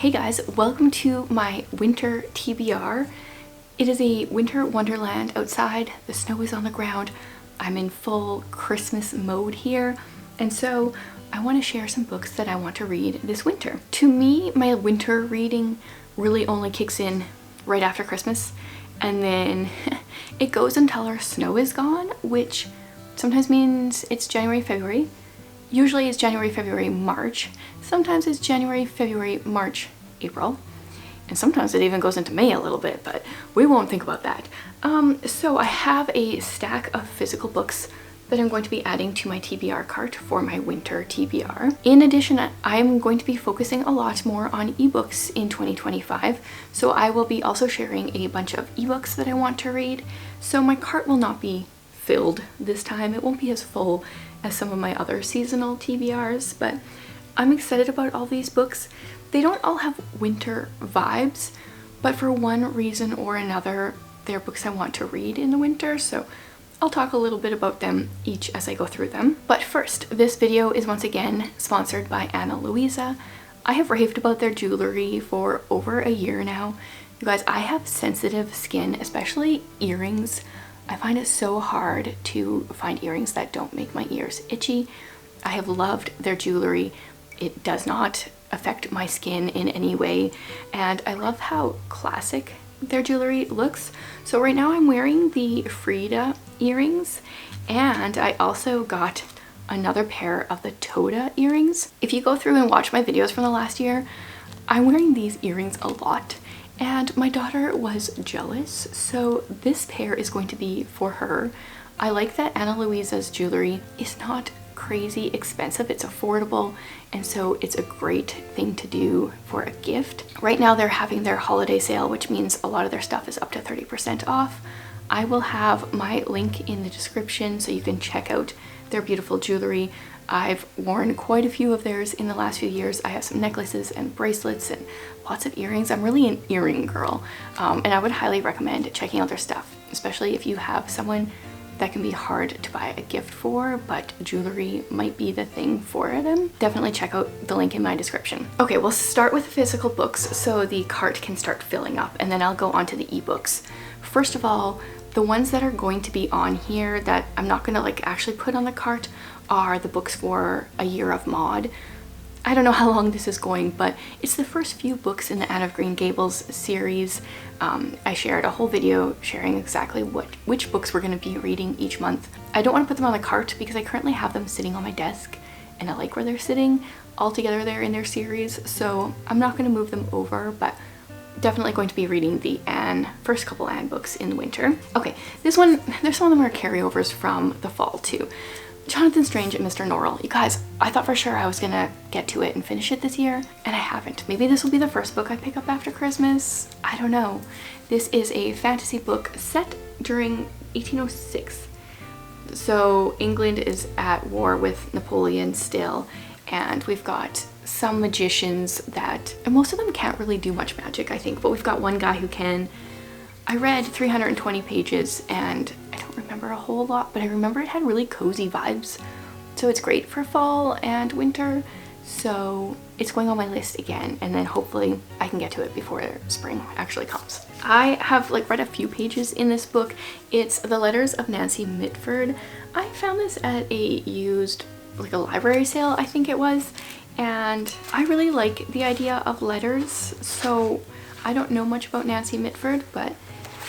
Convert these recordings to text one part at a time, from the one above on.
Hey guys, welcome to my winter TBR. It is a winter wonderland outside. The snow is on the ground. I'm in full Christmas mode here, and so I want to share some books that I want to read this winter. To me, my winter reading really only kicks in right after Christmas, and then it goes until our snow is gone, which sometimes means it's January, February. Usually it's January, February, March. Sometimes it's January, February, March, April. And sometimes it even goes into May a little bit, but we won't think about that. So I have a stack of physical books that I'm going to be adding to my TBR cart for my winter TBR. In addition, I'm going to be focusing a lot more on ebooks in 2025. So I will be also sharing a bunch of ebooks that I want to read. So my cart will not be filled this time. It won't be as full as some of my other seasonal TBRs, but I'm excited about all these books. They don't all have winter vibes, but for one reason or another, they're books I want to read in the winter, so I'll talk a little bit about them each as I go through them. But first, this video is once again sponsored by Ana Luisa. I have raved about their jewelry for over a year now. You guys, I have sensitive skin, especially earrings. I find it so hard to find earrings that don't make my ears itchy. I have loved their jewelry. It does not affect my skin in any way, and I love how classic their jewelry looks. So right now I'm wearing the Frida earrings, and I also got another pair of the Toda earrings. If you go through and watch my videos from the last year, I'm wearing these earrings a lot. And my daughter was jealous, so this pair is going to be for her. I like that Ana Luisa's jewelry is not crazy expensive. It's affordable, and so it's a great thing to do for a gift. Right now they're having their holiday sale, which means a lot of their stuff is up to 30% off. I will have my link in the description so you can check out their beautiful jewelry. I've worn quite a few of theirs in the last few years. I have some necklaces and bracelets and lots of earrings. I'm really an earring girl, and I would highly recommend checking out their stuff, especially if you have someone that can be hard to buy a gift for, but jewelry might be the thing for them. Definitely check out the link in my description. Okay, we'll start with physical books so the cart can start filling up, and then I'll go on to the ebooks. First of all, the ones that are going to be on here that I'm not gonna like actually put on the cart are the books for A Year of Maud. I don't know how long this is going, but it's the first few books in the Anne of Green Gables series. I shared a whole video sharing exactly which books we're going to be reading each month. I don't want to put them on the cart because I currently have them sitting on my desk, and I like where they're sitting all together there in their series, so I'm not going to move them over, but definitely going to be reading the first couple Anne books in the winter. Okay, this one, there's some of them are carryovers from the fall too. Jonathan Strange and Mr. Norrell. You guys, I thought for sure I was gonna get to it and finish it this year, and I haven't. Maybe this will be the first book I pick up after Christmas. I don't know. This is a fantasy book set during 1806. So England is at war with Napoleon still, and we've got some magicians that, and most of them can't really do much magic, I think, but we've got one guy who can. I read 320 pages and I don't remember a whole lot, but I remember it had really cozy vibes. So it's great for fall and winter. So it's going on my list again, and then hopefully I can get to it before spring actually comes. I have read a few pages in this book. It's The Letters of Nancy Mitford. I found this at a used, a library sale, I think it was. And I really like the idea of letters. So I don't know much about Nancy Mitford, but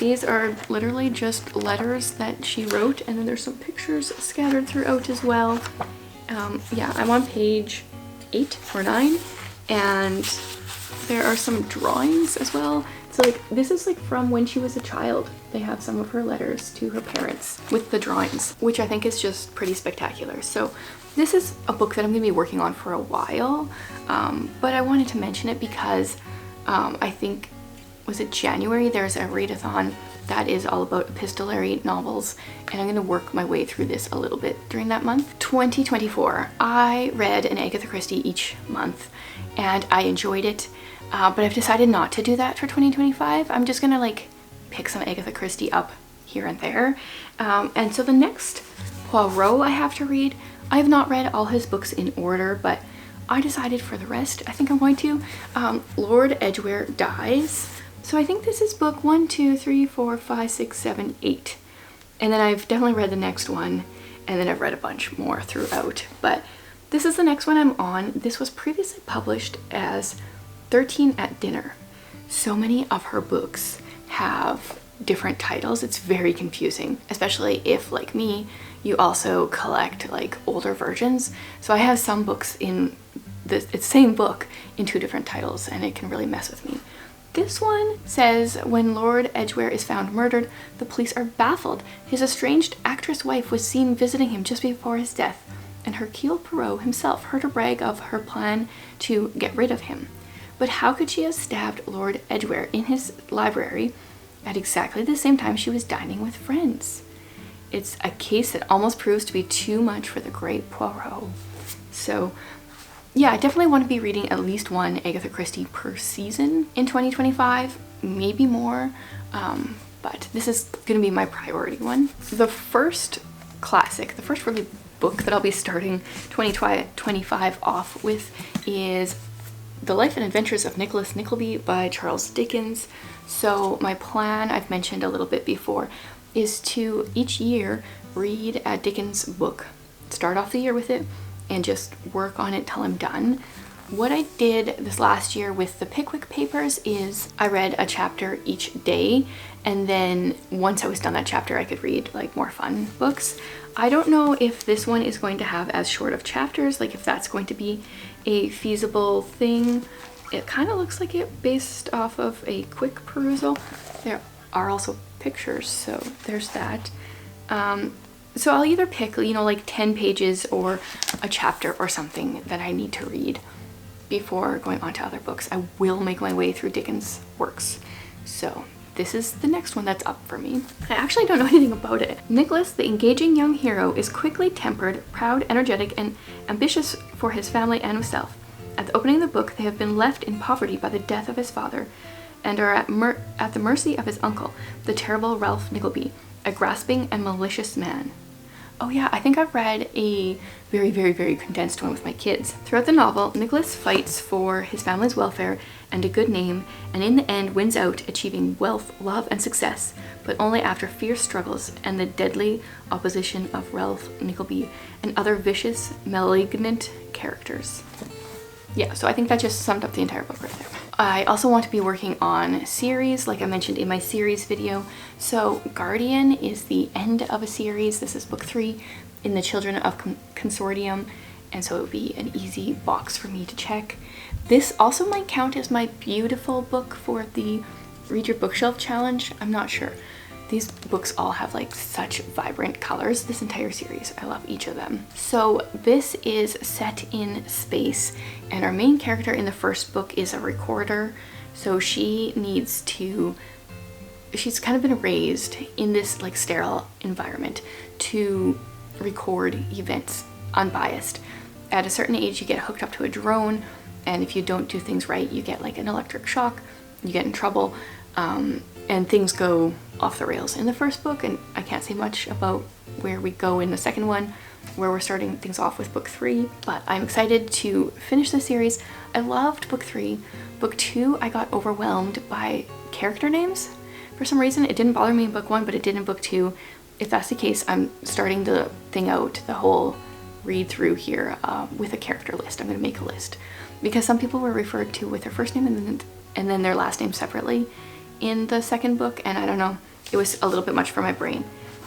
these are literally just letters that she wrote, and then there's some pictures scattered throughout as well. Yeah, I'm on page 8 or 9, and there are some drawings as well. So this is from when she was a child. They have some of her letters to her parents with the drawings, which I think is just pretty spectacular. So this is a book that I'm gonna be working on for a while, but I wanted to mention it because I think, was it January, there's a readathon that is all about epistolary novels, and I'm going to work my way through this a little bit during that month. 2024, I read an Agatha Christie each month, and I enjoyed it, but I've decided not to do that for 2025. I'm just going to pick some Agatha Christie up here and there, and so the next Poirot I have to read, I have not read all his books in order, but I decided for the rest, I think I'm going to, Lord Edgware Dies. So I think this is book 1, 2, 3, 4, 5, 6, 7, 8. And then I've definitely read the next one, and then I've read a bunch more throughout. But this is the next one I'm on. This was previously published as 13 at Dinner. So many of her books have different titles. It's very confusing, especially if, like me, you also collect like older versions. So I have some books in the same book in 2 different titles, and it can really mess with me. This one says, when Lord Edgware is found murdered, the police are baffled. His estranged actress wife was seen visiting him just before his death, and Hercule Poirot himself heard her brag of her plan to get rid of him. But how could she have stabbed Lord Edgware in his library at exactly the same time she was dining with friends? It's a case that almost proves to be too much for the great Poirot. So yeah, I definitely want to be reading at least one Agatha Christie per season in 2025, maybe more, but this is going to be my priority one. The first classic, the first really book that I'll be starting 2025 off with is The Life and Adventures of Nicholas Nickleby by Charles Dickens. So my plan, I've mentioned a little bit before, is to each year read a Dickens book, start off the year with it, and just work on it till I'm done. What I did this last year with the Pickwick Papers is I read a chapter each day, and then once I was done that chapter I could read like more fun books. I don't know if this one is going to have as short of chapters, like if that's going to be a feasible thing. It kind of looks like it based off of a quick perusal. There are also pictures, so there's that. So I'll either pick, you know, like 10 pages or a chapter or something that I need to read before going on to other books. I will make my way through Dickens' works. So this is the next one that's up for me. I actually don't know anything about it. Nicholas, the engaging young hero, is quickly tempered, proud, energetic, and ambitious for his family and himself. At the opening of the book, they have been left in poverty by the death of his father and are at the mercy of his uncle, the terrible Ralph Nickleby, a grasping and malicious man. Oh yeah, I think I've read a very, very, very condensed one with my kids. Throughout the novel, Nicholas fights for his family's welfare and a good name, and in the end wins out, achieving wealth, love, and success, but only after fierce struggles and the deadly opposition of Ralph Nickleby and other vicious, malignant characters. Yeah, so I think that just summed up the entire book right there. I also want to be working on series, like I mentioned in my series video. So Guardian is the end of a series. This is book 3 in the Children of Consortium, and so it would be an easy box for me to check. This also might count as my beautiful book for the Read Your Bookshelf challenge. I'm not sure. These books all have like such vibrant colors, this entire series. I love each of them. So this is set in space, and our main character in the first book is a recorder. So she needs to, she's kind of been raised in this like sterile environment to record events unbiased. At a certain age you get hooked up to a drone, and if you don't do things right you get like an electric shock, you get in trouble, and things go off the rails in the first book, and I can't say much about where we go in the second one, where we're starting things off with book 3, but I'm excited to finish the series. I loved book 3. Book 2 I got overwhelmed by character names. For some reason it didn't bother me in book 1, but it did in book 2. If that's the case, I'm starting the thing out, the whole read through here with a character list. I'm going to make a list, because some people were referred to with their first name and then their last name separately in the second book, and I don't know, it was a little bit much for my brain.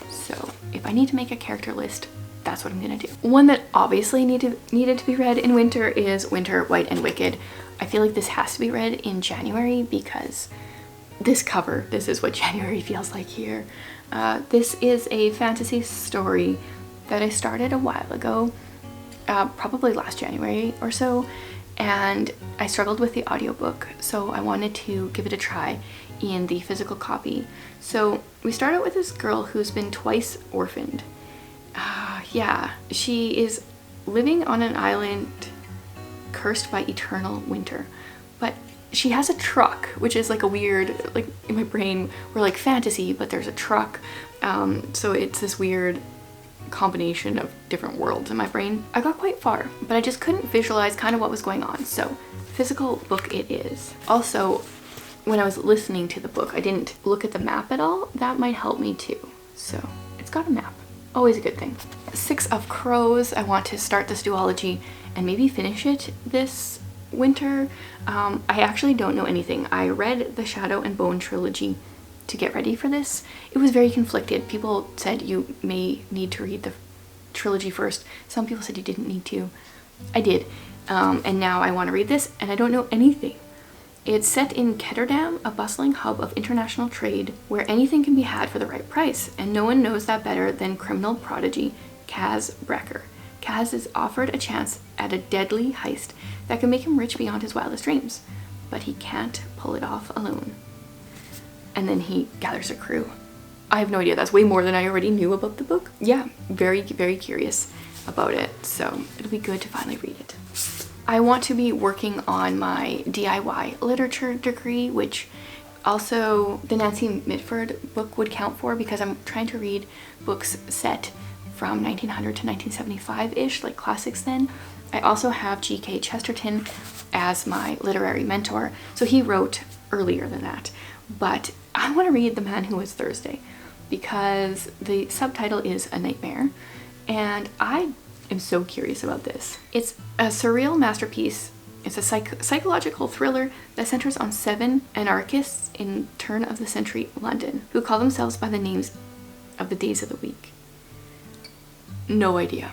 So if I need to make a character list, that's what I'm gonna do. One that obviously needed to be read in winter is Winter, White and Wicked. I feel like this has to be read in January because this cover, this is what January feels like here. This is a fantasy story that I started a while ago, probably last January or so, and I struggled with the audiobook, so I wanted to give it a try in the physical copy. So we start out with this girl who's been twice orphaned. Yeah, she is living on an island cursed by eternal winter, but she has a truck, which is like a weird, like in my brain we're like fantasy, but there's a truck, so it's this weird combination of different worlds in my brain. I got quite far, but I just couldn't visualize kind of what was going on. So physical book it is. Also, when I was listening to the book, I didn't look at the map at all. That might help me too. So it's got a map. Always a good thing. 6 of Crows. I want to start this duology and maybe finish it this winter. I actually don't know anything. I read the Shadow and Bone trilogy to get ready for this. It was very conflicted. People said you may need to read the trilogy first. Some people said you didn't need to. I did. And now I want to read this and I don't know anything. It's set in Ketterdam, a bustling hub of international trade where anything can be had for the right price, and no one knows that better than criminal prodigy Kaz Brecker. Kaz is offered a chance at a deadly heist that can make him rich beyond his wildest dreams, but he can't pull it off alone. And then he gathers a crew. I have no idea. That's way more than I already knew about the book. Yeah, very, very curious about it, so it'll be good to finally read it. I want to be working on my DIY literature degree, which also the Nancy Mitford book would count for because I'm trying to read books set from 1900 to 1975-ish, like classics then. I also have G.K. Chesterton as my literary mentor, so he wrote earlier than that. But I want to read The Man Who Was Thursday because the subtitle is A Nightmare, and I am so curious about this. It's a surreal masterpiece. It's a psychological thriller that centers on 7 anarchists in turn-of-the-century London who call themselves by the names of the days of the week. No idea.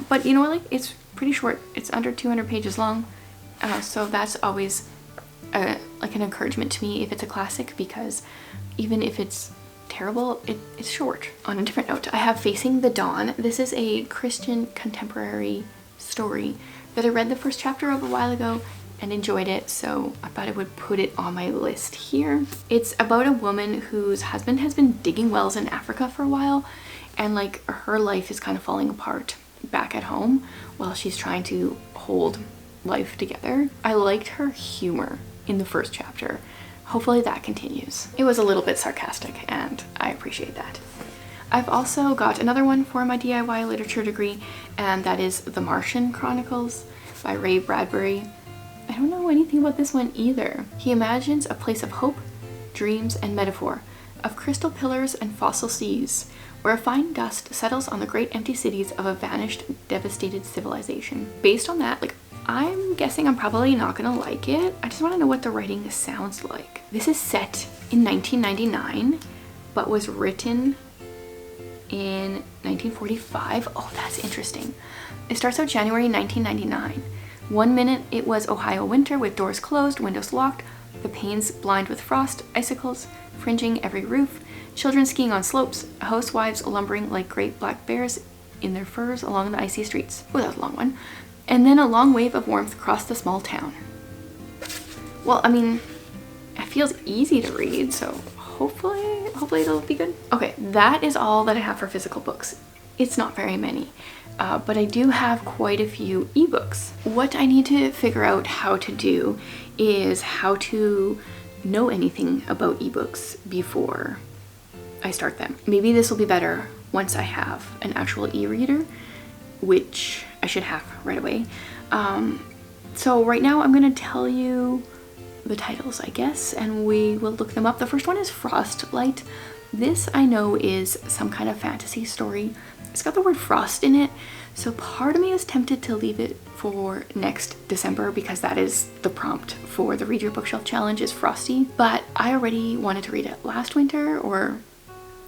But you know what, like, it's pretty short. It's under 200 pages long. So that's always like an encouragement to me if it's a classic, because even if it's terrible, it's short. On a different note, I have Facing the Dawn. This is a Christian contemporary story that I read the first chapter of a while ago and enjoyed it, so I thought I would put it on my list here. It's about a woman whose husband has been digging wells in Africa for a while, and like her life is kind of falling apart back at home while she's trying to hold life together. I liked her humor in the first chapter. Hopefully that continues. It was a little bit sarcastic and I appreciate that. I've also got another one for my DIY literature degree, and that is The Martian Chronicles by Ray Bradbury. I don't know anything about this one either. He imagines a place of hope, dreams, and metaphor, of crystal pillars and fossil seas, where a fine dust settles on the great empty cities of a vanished, devastated civilization. Based on that, like, I'm guessing I'm probably not gonna like it. I just want to know what the writing sounds like. This is set in 1999, but was written in 1945. Oh, that's interesting. It starts out January 1999. 1 minute it was Ohio winter with doors closed, windows locked, the panes blind with frost, icicles fringing every roof, children skiing on slopes, housewives lumbering like great black bears in their furs along the icy streets. Oh, that was a long one. And then a long wave of warmth crossed the small town. Well, I mean, it feels easy to read, so hopefully it'll be good. Okay, that is all that I have for physical books. It's not very many, but I do have quite a few ebooks. What I need to figure out how to do is how to know anything about ebooks before I start them. Maybe this will be better once I have an actual e-reader, which I should have right away. So right now I'm gonna tell you the titles, I guess, and we will look them up. The first one is Frostlight. This I know is some kind of fantasy story. It's got the word frost in it, so part of me is tempted to leave it for next December because that is the prompt for the Read Your Bookshelf Challenge, is Frosty. But I already wanted to read it last winter, or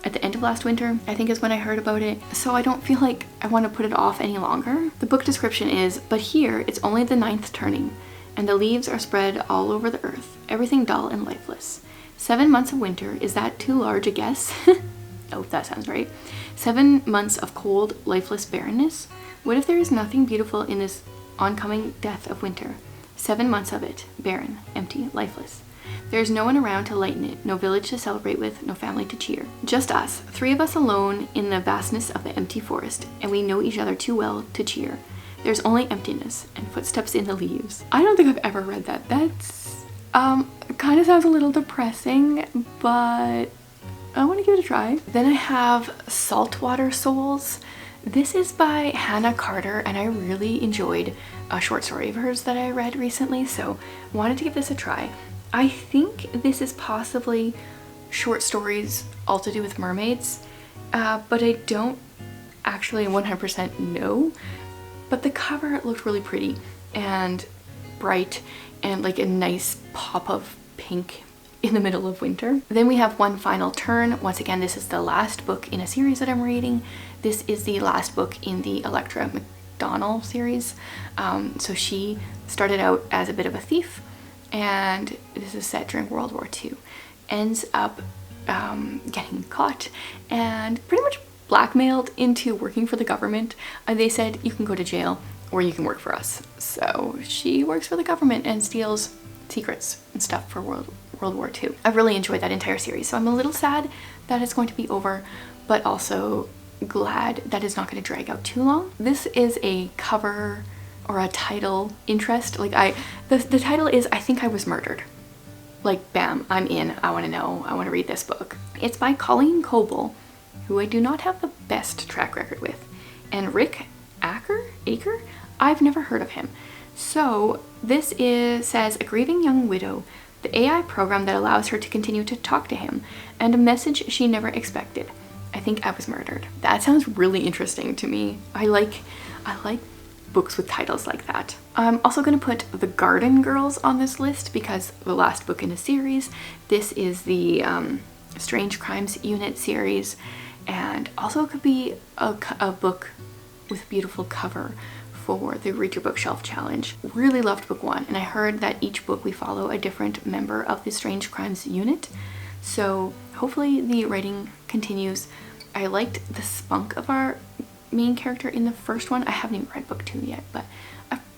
at the end of last winter, I think is when I heard about it. So I don't feel like I want to put it off any longer. The book description is, but here it's only the 9th turning, and the leaves are spread all over the earth, everything dull and lifeless. 7 months of winter, is that too large a guess? Oh, that sounds right. 7 months of cold, lifeless barrenness? What if there is nothing beautiful in this oncoming death of winter? 7 months of it, barren, empty, lifeless. There is no one around to lighten it, no village to celebrate with, no family to cheer. Just us, 3 of us alone in the vastness of the empty forest, and we know each other too well to cheer. There's only emptiness and footsteps in the leaves. I don't think I've ever read that. That's, kind of sounds a little depressing, but I want to give it a try. Then I have Saltwater Souls. This is by Hannah Carter, and I really enjoyed a short story of hers that I read recently, so wanted to give this a try. I think this is possibly short stories all to do with mermaids, but I don't actually 100% know. But the cover looked really pretty and bright and like a nice pop of pink in the middle of winter. Then we have One Final Turn. Once again, this is the last book in a series that I'm reading. This is the last book in the Electra McDonald series. So she started out as a bit of a thief, and this is set during World War II. Ends up getting caught and pretty much blackmailed into working for the government. They said you can go to jail or you can work for us. So she works for the government and steals secrets and stuff for World War II. I really enjoyed that entire series, so I'm a little sad that it's going to be over, but also glad that it's not going to drag out too long. This is a cover or a title interest. Like the title is I Think I Was Murdered. Like, bam, I'm in. I want to know. I want to read this book. It's by Colleen Coble, who I do not have the best track record with, and Rick Acker? I've never heard of him. So this says a grieving young widow, the AI program that allows her to continue to talk to him, and a message she never expected. I think I was murdered. That sounds really interesting to me. I like books with titles like that. I'm also going to put The Garden Girls on this list because the last book in a series. This is the Strange Crimes Unit series, and also it could be a book with a beautiful cover for the Read Your Bookshelf Challenge. Really loved book 1, and I heard that each book we follow a different member of the Strange Crimes Unit, so hopefully the writing continues. I liked the spunk of our main character in the first one. I haven't even read book 2 yet, but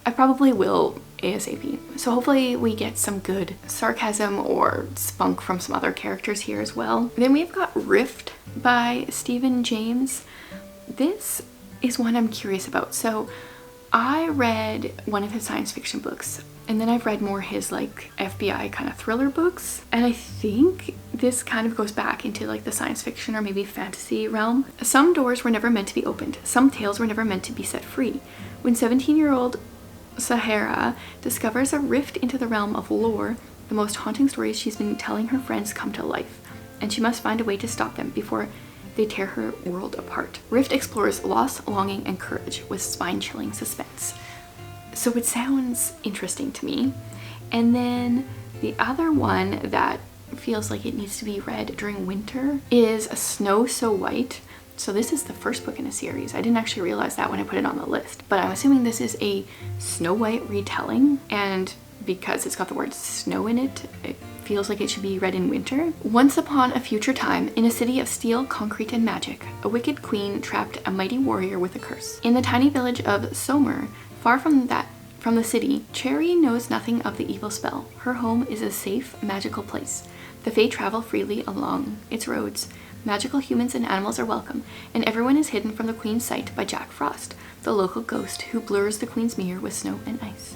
I probably will ASAP. So hopefully we get some good sarcasm or spunk from some other characters here as well. Then we've got Rift by Stephen James. This is one I'm curious about. So I read one of his science fiction books, and then I've read more his like FBI kind of thriller books, and I think this kind of goes back into like the science fiction or maybe fantasy realm. Some doors were never meant to be opened. Some tales were never meant to be set free. When 17-year-old Sahara discovers a rift into the realm of lore, the most haunting stories she's been telling her friends come to life, and she must find a way to stop them before they tear her world apart. Rift explores loss, longing, and courage with spine-chilling suspense. So it sounds interesting to me. And then the other one that feels like it needs to be read during winter is A Snow So White. So this is the first book in a series. I didn't actually realize that when I put it on the list, but I'm assuming this is a Snow White retelling, and because it's got the word snow in it, it feels like it should be read in winter. Once upon a future time, in a city of steel, concrete, and magic, a wicked queen trapped a mighty warrior with a curse. In the tiny village of Somer, far from the city, Cherry knows nothing of the evil spell. Her home is a safe, magical place. The Fae travel freely along its roads. Magical humans and animals are welcome, and everyone is hidden from the queen's sight by Jack Frost, the local ghost who blurs the queen's mirror with snow and ice.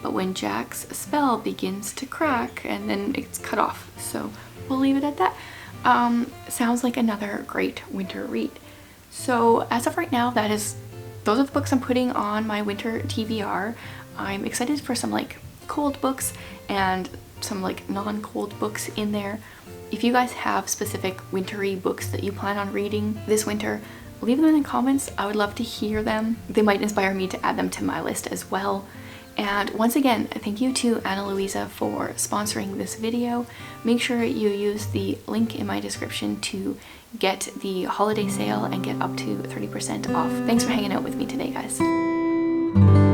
But when Jack's spell begins to crack, and then it's cut off, so we'll leave it at that. Sounds like another great winter read. So as of right now, those are the books I'm putting on my winter TBR. I'm excited for some like cold books and some like non-cold books in there. If you guys have specific wintry books that you plan on reading this winter, leave them in the comments. I would love to hear them. They might inspire me to add them to my list as well. And once again, thank you to Ana Luisa for sponsoring this video. Make sure you use the link in my description to get the holiday sale and get up to 30% off. Thanks for hanging out with me today, guys.